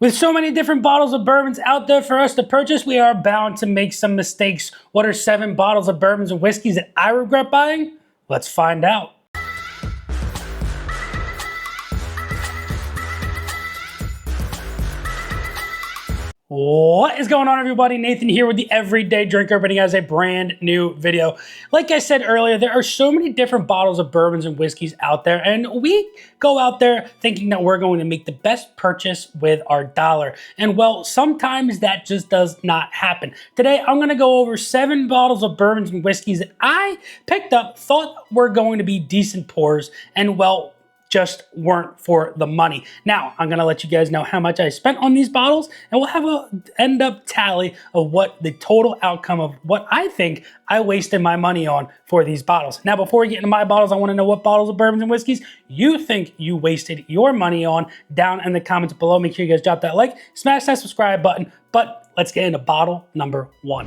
With so many different bottles of bourbons out there for us to purchase, we are bound to make some mistakes. What are 7 bottles of bourbons and whiskeys that I regret buying? Let's find out. What is going on, everybody? Nathan here with the Everyday Drinker, bringing you guys a brand new video. Like I said earlier, there are so many different bottles of bourbons and whiskeys out there, and we go out there thinking that we're going to make the best purchase with our dollar. And well, sometimes that just does not happen. Today, I'm going to go over 7 bottles of bourbons and whiskeys that I picked up, thought were going to be decent pours, and well, just weren't for the money. Now, I'm gonna let you guys know how much I spent on these bottles, and we'll have a end up tally of what the total outcome of what I think I wasted my money on for these bottles. Now, before we get into my bottles, I wanna know what bottles of bourbons and whiskeys you think you wasted your money on down in the comments below. Make sure you guys drop that like, smash that subscribe button, but let's get into bottle number 1.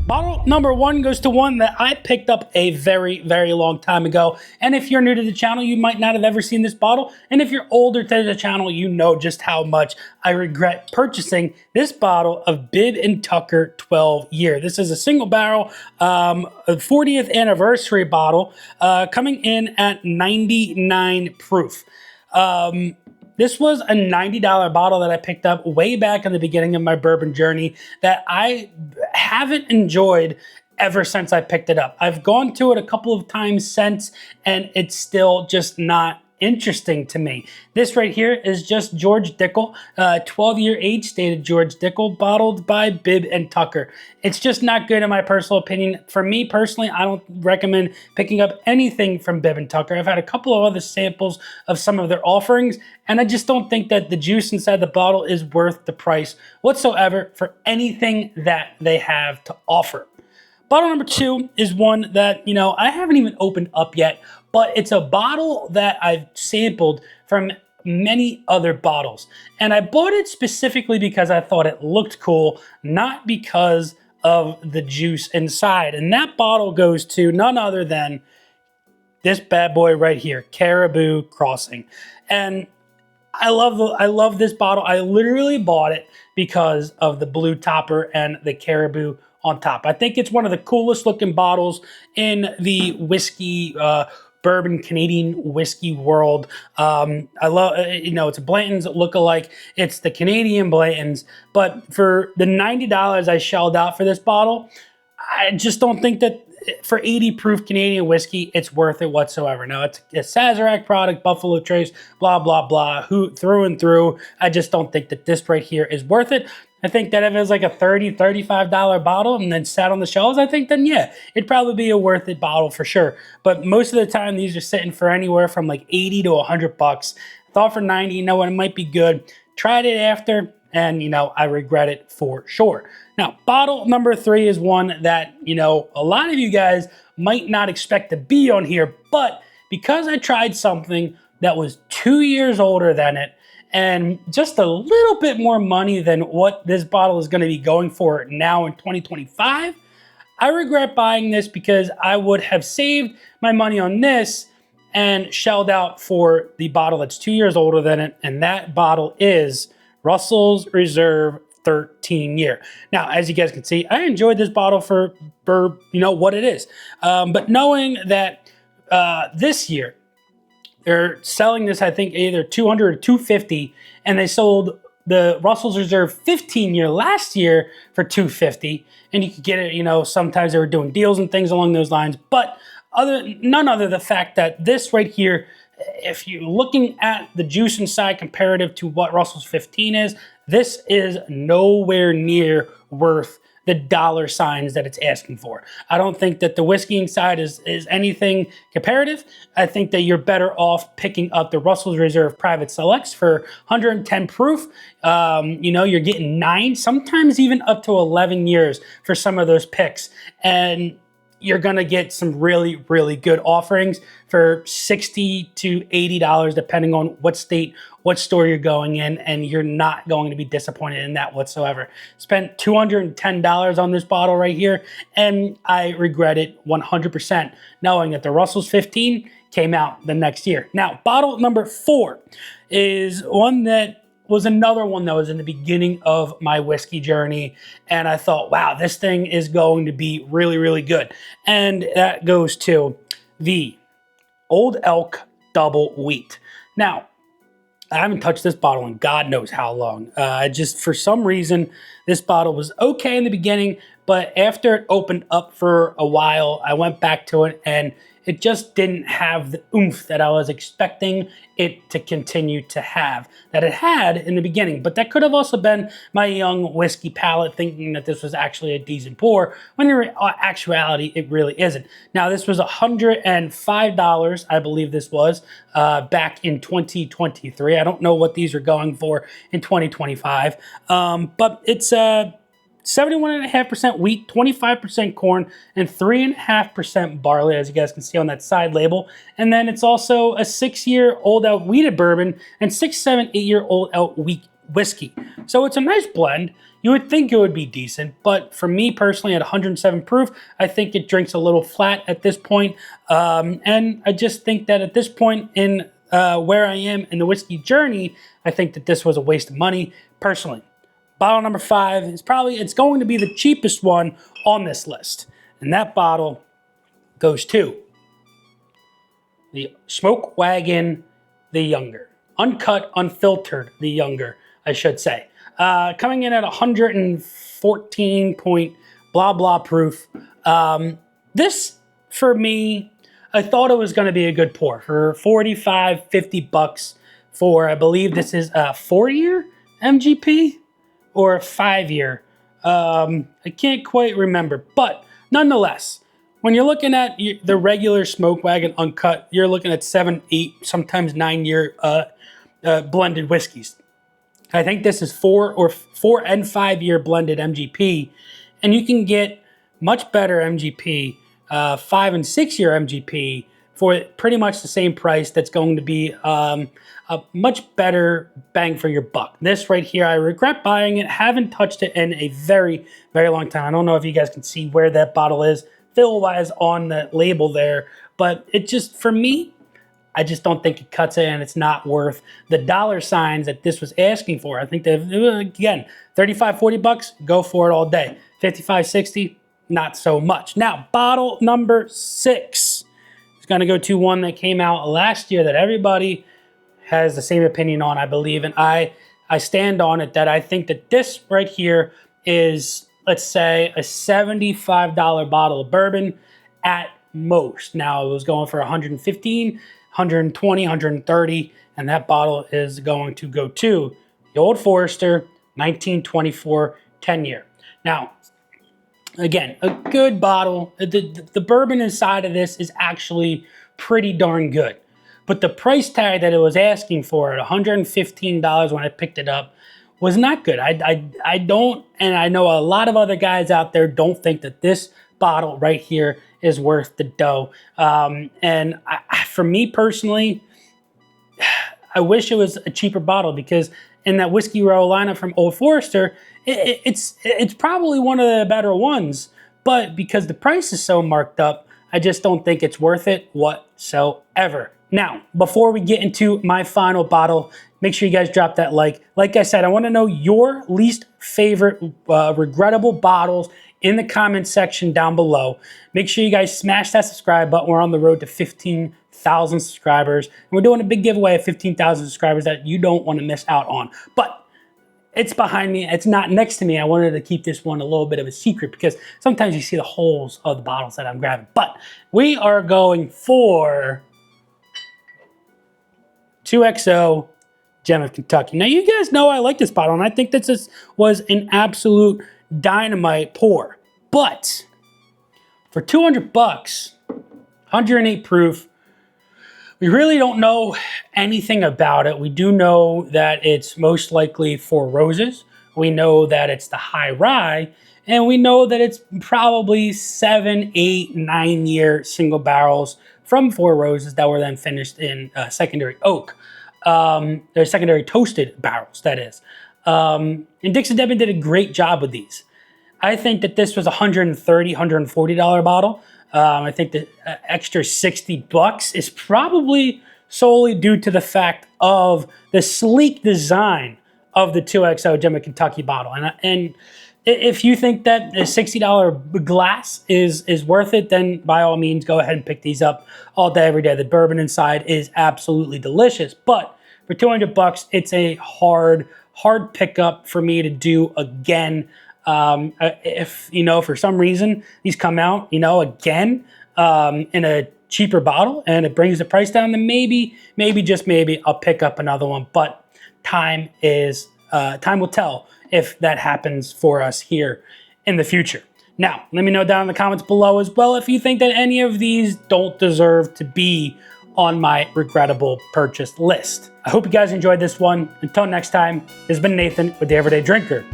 Bottle number 1 goes to one that I picked up a very, very long time ago. And if you're new to the channel, you might not have ever seen this bottle. And if you're older to the channel, you know just how much I regret purchasing this bottle of Bib and Tucker 12 year. This is a single barrel, 40th anniversary bottle, coming in at 99 proof. This was a $90 bottle that I picked up way back in the beginning of my bourbon journey that I haven't enjoyed ever since I picked it up. I've gone to it a couple of times since, and it's still just not interesting to me. This right here is just George Dickel, 12-year age stated George Dickel, bottled by Bib and Tucker. It's just not good in my personal opinion. For me personally, I don't recommend picking up anything from Bib and Tucker. I've had a couple of other samples of some of their offerings, and I just don't think that the juice inside the bottle is worth the price whatsoever for anything that they have to offer. Bottle number 2 is one that, I haven't even opened up yet, but it's a bottle that I've sampled from many other bottles. And I bought it specifically because I thought it looked cool, not because of the juice inside. And that bottle goes to none other than this bad boy right here, Caribou Crossing. And I love this bottle. I literally bought it because of the blue topper and the Caribou on top. I think it's one of the coolest looking bottles in the whiskey, bourbon Canadian whiskey world. I love, it's a Blanton's lookalike. It's the Canadian Blanton's, but for the $90 I shelled out for this bottle, I just don't think that for 80 proof Canadian whiskey, it's worth it whatsoever. Now, it's a Sazerac product, Buffalo Trace, blah, blah, blah, through and through. I just don't think that this right here is worth it. I think that if it was like a $30, $35 bottle and then sat on the shelves, I think then, yeah, it'd probably be a worth it bottle for sure. But most of the time, these are sitting for anywhere from like 80 to 100 bucks. Thought for 90, it might be good. Tried it after, and, I regret it for sure. Now, bottle number 3 is one that, a lot of you guys might not expect to be on here, but because I tried something that was 2 years older than it, and just a little bit more money than what this bottle is going to be going for now in 2025, I regret buying this because I would have saved my money on this and shelled out for the bottle that's 2 years older than it, and that bottle is Russell's Reserve 13 year. Now, as you guys can see, I enjoyed this bottle for what it is. But knowing that this year, they're selling this, I think, either 200 or 250, and they sold the Russell's Reserve 15 year last year for 250, and you could get it, sometimes they were doing deals and things along those lines, but none other the fact that this right here, if you're looking at the juice inside comparative to what Russell's 15 is, this is nowhere near worth the dollar signs that it's asking for. I don't think that the whiskey inside is anything comparative. I think that you're better off picking up the Russell's Reserve Private Selects for 110 proof. You're getting 9, sometimes even up to 11 years for some of those picks. And you're gonna get some really, really good offerings for $60 to $80, depending on what state, what store you're going in, and you're not going to be disappointed in that whatsoever. Spent $210 on this bottle right here, and I regret it 100%, knowing that the Russell's 15 came out the next year. Now, bottle number 4 is one that was another one that was in the beginning of my whiskey journey. And I thought, wow, this thing is going to be really, really good. And that goes to the Old Elk Double Wheat. Now, I haven't touched this bottle in God knows how long. Just for some reason, this bottle was okay in the beginning, but after it opened up for a while, I went back to it and it just didn't have the oomph that I was expecting it to continue to have, that it had in the beginning. But that could have also been my young whiskey palate thinking that this was actually a decent pour, when in actuality, it really isn't. Now, this was $105, I believe this was, back in 2023. I don't know what these are going for in 2025, but it's 71.5% wheat, 25% corn, and 3.5% barley, as you guys can see on that side label. And then it's also a 6-year old elk wheated bourbon and 6, 7, 8-year old elk wheat whiskey. So it's a nice blend. You would think it would be decent, but for me personally, at 107 proof, I think it drinks a little flat at this point. And I just think that at this point in where I am in the whiskey journey, I think that this was a waste of money personally. Bottle number 5 is it's going to be the cheapest one on this list. And that bottle goes to the Smoke Wagon, the Younger. Uncut, unfiltered, the Younger, I should say. Coming in at 114 point blah blah proof. This, for me, I thought it was going to be a good pour. For 45, 50 bucks for, I believe this is a 4-year MGP? Or a 5-year. I can't quite remember. But nonetheless, when you're looking at the regular Smoke Wagon Uncut, you're looking at 7, 8, sometimes 9-year blended whiskeys. I think this is 4 and 5-year blended MGP. And you can get much better MGP, 5 and 6-year MGP, for pretty much the same price. That's going to be a much better bang for your buck. This right here, I regret buying it. Haven't touched it in a very, very long time. I don't know if you guys can see where that bottle is fill-wise on the label there, but it just, for me, I just don't think it cuts it, and it's not worth the dollar signs that this was asking for. I think that, again, 35, 40 bucks, go for it all day. 55, 60, not so much. Now, bottle number 6 is going to go to one that came out last year that everybody has the same opinion on, I believe, and I stand on it, that I think that this right here is, let's say, a $75 bottle of bourbon at most. Now, it was going for 115, 120, 130, and that bottle is going to go to the Old Forester 1924 10-year. Now, again, a good bottle. The bourbon inside of this is actually pretty darn good. But the price tag that it was asking for at $115 when I picked it up was not good. I don't, and I know a lot of other guys out there don't think that this bottle right here is worth the dough. And for me personally, I wish it was a cheaper bottle, because in that Whiskey Row lineup from Old Forester, it's probably one of the better ones. But because the price is so marked up, I just don't think it's worth it whatsoever. Now, before we get into my final bottle, make sure you guys drop that like. Like I said, I want to know your least favorite regrettable bottles in the comment section down below. Make sure you guys smash that subscribe button. We're on the road to 15,000 subscribers. And we're doing a big giveaway of 15,000 subscribers that you don't want to miss out on. But it's behind me. It's not next to me. I wanted to keep this one a little bit of a secret, because sometimes you see the holes of the bottles that I'm grabbing. But we are going for 2XO Gem of Kentucky. Now, you guys know I like this bottle, and I think that this was an absolute dynamite pour. But for 200 bucks, 108 proof, we really don't know anything about it. We do know that it's most likely Four Roses. We know that it's the high rye, and we know that it's probably 7, 8, 9-year single barrels from Four Roses that were then finished in secondary oak. They're secondary toasted barrels, that is. And Dixon Devin did a great job with these. I think that this was a $130, $140 bottle. I think the extra 60 bucks is probably solely due to the fact of the sleek design of the 2XO Gem of Kentucky bottle. And if you think that a $60 glass is worth it, then by all means, go ahead and pick these up all day, every day. The bourbon inside is absolutely delicious, but for 200 bucks, it's a hard pickup for me to do again. If, you know, for some reason these come out, you know, again, in a cheaper bottle and it brings the price down, then maybe, just maybe I'll pick up another one. But time will tell if that happens for us here in the future. Now, let me know down in the comments below as well if you think that any of these don't deserve to be on my regrettable purchase list. I hope you guys enjoyed this one. Until next time, this has been Nathan with The Everyday Drinker.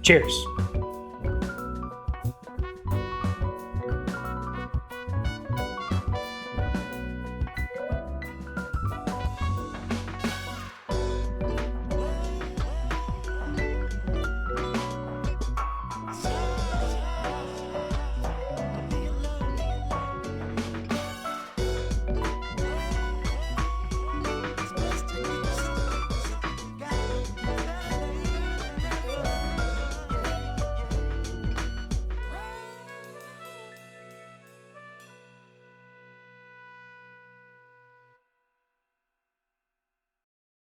Cheers.